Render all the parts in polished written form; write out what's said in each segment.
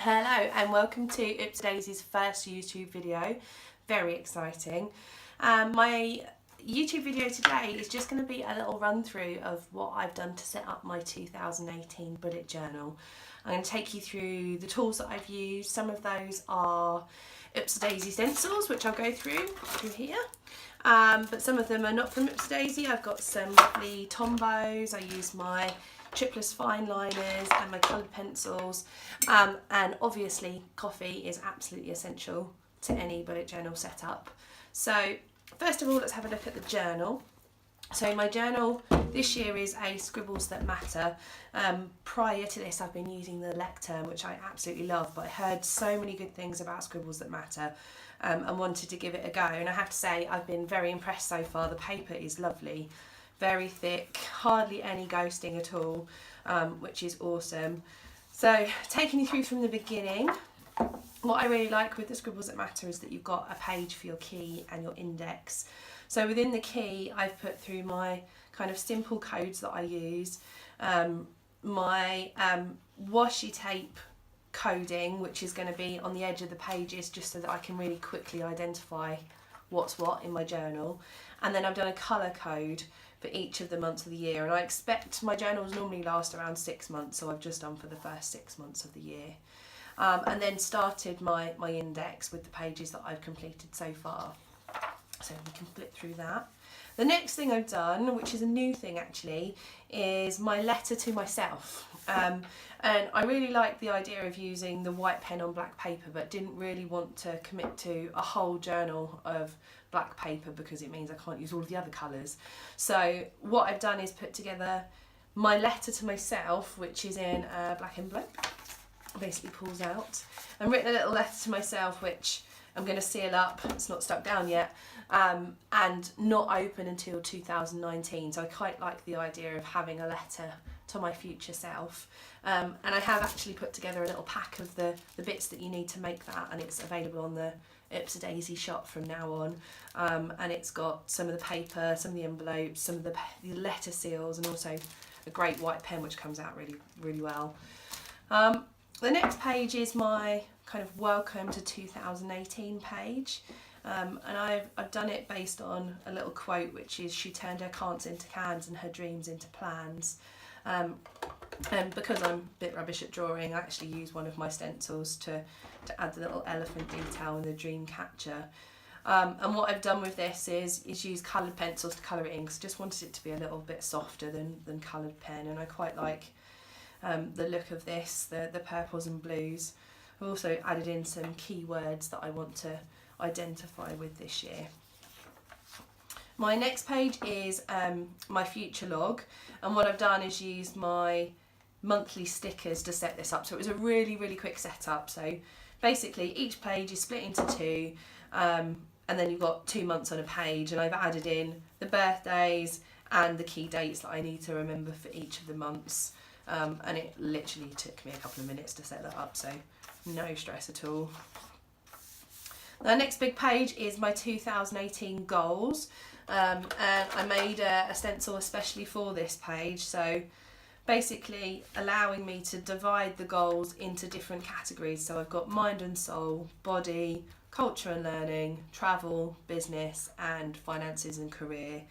Hello and welcome to Oops Daisy's first YouTube video. Very exciting. My YouTube video today is just going to be a little run through of what I've done to set up my 2018 bullet journal. I'm going to take you through the tools that I've used. Some of those are Oops Daisy stencils, which I'll go through here. But some of them are not from Oops Daisy. I've got some lovely Tombos. I use my Triplus fine liners and my coloured pencils, and obviously coffee is absolutely essential to any bullet journal setup. So first of all, let's have a look at the journal. So my journal this year is a Scribbles That Matter. Prior to this I've been using the Lectern, which I absolutely love, but I heard so many good things about Scribbles That Matter and wanted to give it a go, and I have to say I've been very impressed so far. The paper is lovely. Very thick, hardly any ghosting at all, which is awesome. So taking you through from the beginning, what I really like with the Scribbles That Matter is that you've got a page for your key and your index. So within the key, I've put through my kind of simple codes that I use, my washi tape coding, which is going to be on the edge of the pages just so that I can really quickly identify what's what in my journal. And then I've done a colour code for each of the months of the year, and I expect my journals normally last around 6 months, so I've just done for the first 6 months of the year. And then started my index with the pages that I've completed so far. So we can flip through that. The next thing I've done, which is a new thing actually, is my letter to myself. And I really like the idea of using the white pen on black paper, but didn't really want to commit to a whole journal of black paper because it means I can't use all of the other colours. So what I've done is put together my letter to myself, which is in a black envelope. Basically pulls out. I've written a little letter to myself, which I'm going to seal up. It's not stuck down yet, and not open until 2019. So I quite like the idea of having a letter to my future self. And I have actually put together a little pack of the bits that you need to make that, and it's available on the Oops Daisy shop from now on. And it's got some of the paper, some of the envelopes, some of the letter seals, and also a great white pen which comes out really, really well. The next page is my kind of welcome to 2018 page, and I've done it based on a little quote, which is she turned her can'ts into cans and her dreams into plans. And because I'm a bit rubbish at drawing, I actually use one of my stencils to add the little elephant detail and the dream catcher. And what I've done with this is use coloured pencils to colour it in, because I just wanted it to be a little bit softer than coloured pen, and I quite like the look of this, the purples and blues. I've also added in some keywords that I want to identify with this year. My next page is my future log, and what I've done is used my monthly stickers to set this up. So it was a really, really quick setup. So basically each page is split into two, and then you've got 2 months on a page, and I've added in the birthdays and the key dates that I need to remember for each of the months. And it literally took me a couple of minutes to set that up, so no stress at all. The next big page is my 2018 goals, and I made a stencil especially for this page, so basically allowing me to divide the goals into different categories. So I've got mind and soul, body, culture and learning, travel, business, and finances and career.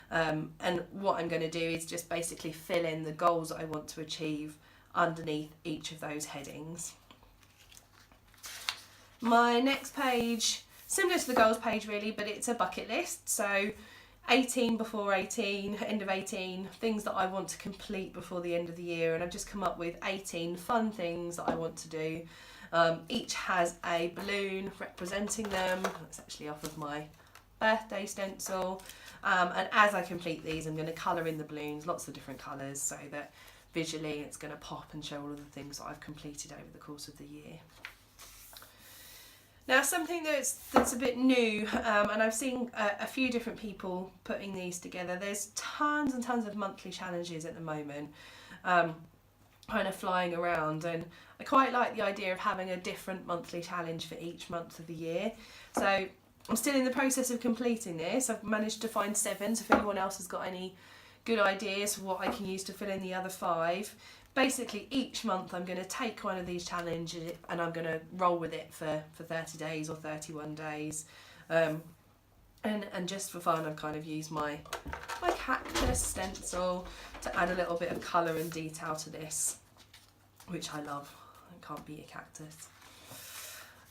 And what I'm going to do is just basically fill in the goals that I want to achieve underneath each of those headings. My next page, similar to the goals page really, but it's a bucket list. So 18 before 18, end of 18, things that I want to complete before the end of the year, and I've just come up with 18 fun things that I want to do. Each has a balloon representing them. It's actually off of my birthday stencil. And as I complete these, I'm going to colour in the balloons, lots of different colours, so that visually it's going to pop and show all of the things that I've completed over the course of the year. Now, something that's a bit new, and I've seen a few different people putting these together. There's tons and tons of monthly challenges at the moment, kind of flying around, and I quite like the idea of having a different monthly challenge for each month of the year. So I'm still in the process of completing this. I've managed to find 7, so if anyone else has got any good ideas for what I can use to fill in the other 5, basically each month I'm going to take one of these challenges and I'm going to roll with it for 30 days or 31 days. And just for fun, I've kind of used my cactus stencil to add a little bit of colour and detail to this, which I love. I can't beat a cactus.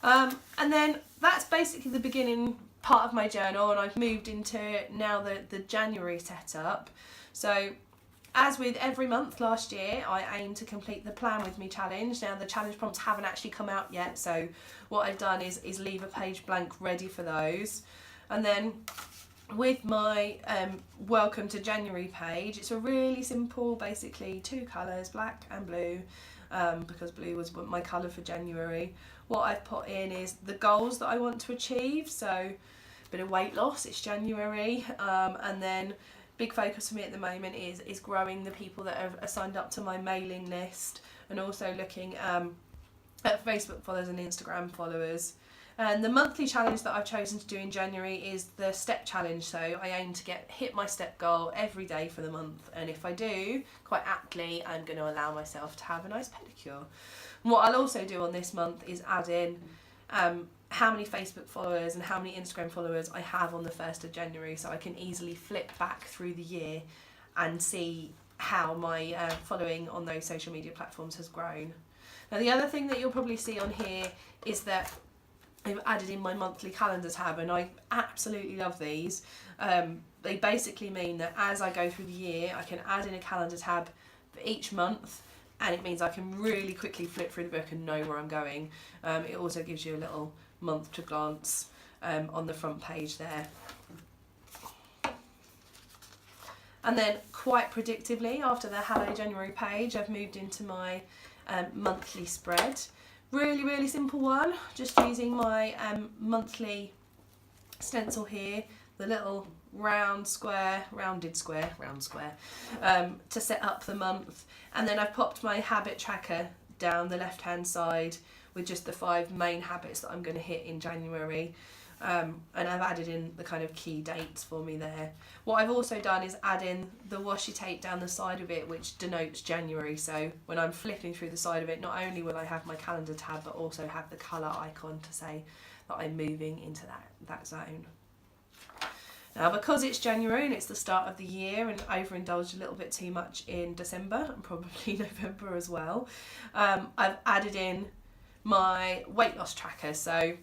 And then that's basically the beginning part of my journal, and I've moved into now the January setup. So as with every month last year, I aim to complete the Plan With Me challenge. Now the challenge prompts haven't actually come out yet, so what I've done is leave a page blank ready for those. And then with my Welcome to January page, it's a really simple, basically 2 colours, black and blue, because blue was my colour for January. What I've put in is the goals that I want to achieve, so a bit of weight loss, it's January, and then big focus for me at the moment is growing the people that are signed up to my mailing list, and also looking at Facebook followers and Instagram followers. And the monthly challenge that I've chosen to do in January is the step challenge. So I aim to hit my step goal every day for the month, and if I do, quite aptly, I'm going to allow myself to have a nice pedicure. And what I'll also do on this month is add in how many Facebook followers and how many Instagram followers I have on the 1st of January, so I can easily flip back through the year and see how my following on those social media platforms has grown. Now the other thing that you'll probably see on here is that I've added in my monthly calendar tab, and I absolutely love these. They basically mean that as I go through the year, I can add in a calendar tab for each month, and it means I can really quickly flip through the book and know where I'm going. It also gives you a little month to glance on the front page there. And then quite predictably, after the Hello January page, I've moved into my monthly spread. Really simple one, just using my monthly stencil here, the little rounded square, to set up the month. And then I've popped my habit tracker down the left hand side with just the 5 main habits that I'm going to hit in January. And I've added in the kind of key dates for me there. What I've also done is add in the washi tape down the side of it, which denotes January. So when I'm flipping through the side of it, not only will I have my calendar tab, but also have the colour icon to say that I'm moving into that zone. Now, because it's January and it's the start of the year, and overindulged a little bit too much in December and probably November as well, I've added in my weight loss tracker. So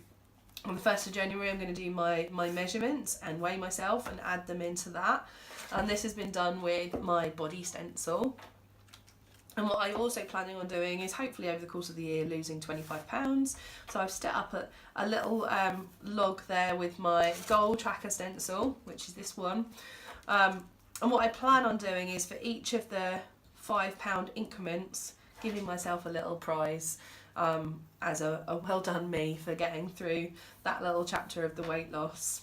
on the 1st of January, I'm going to do my measurements and weigh myself and add them into that. And this has been done with my body stencil. And what I'm also planning on doing is hopefully over the course of the year losing 25 pounds. So I've set up a little log there with my goal tracker stencil, which is this one. And what I plan on doing is for each of the £5 increments, giving myself a little prize. As a well done me for getting through that little chapter of the weight loss.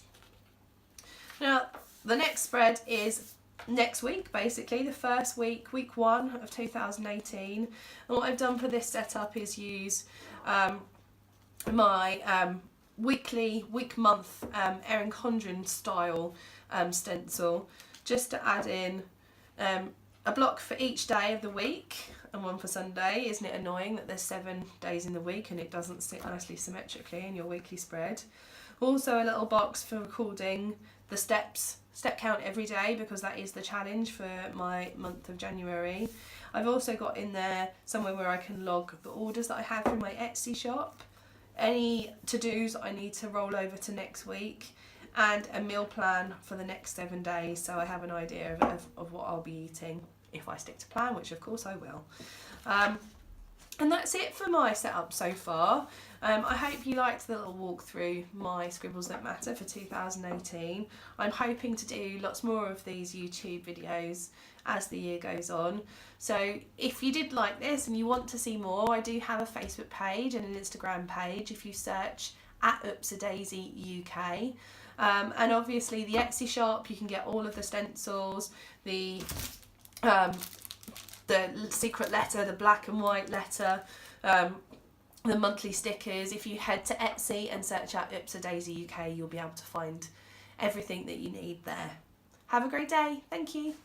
Now the next spread is next week, basically the first week, week 1 of 2018, and what I've done for this setup is use my week-month Erin Condren style stencil, just to add in a block for each day of the week and one for Sunday. Isn't it annoying that there's 7 days in the week and it doesn't sit nicely symmetrically in your weekly spread? Also a little box for recording the step count every day, because that is the challenge for my month of January. I've also got in there somewhere where I can log the orders that I have through my Etsy shop, any to-dos I need to roll over to next week, and a meal plan for the next 7 days, so I have an idea of what I'll be eating if I stick to plan, which of course I will. And that's it for my setup so far. I hope you liked the little walk through my Scribbles That Matter for 2018. I'm hoping to do lots more of these YouTube videos as the year goes on. So if you did like this and you want to see more, I do have a Facebook page and an Instagram page if you search at @oopsadaisy UK. And obviously the Etsy shop, you can get all of the stencils, the secret letter, the black and white letter, the monthly stickers. If you head to Etsy and search out @oopsadaisy UK, you'll be able to find everything that you need there. Have a great day. Thank you.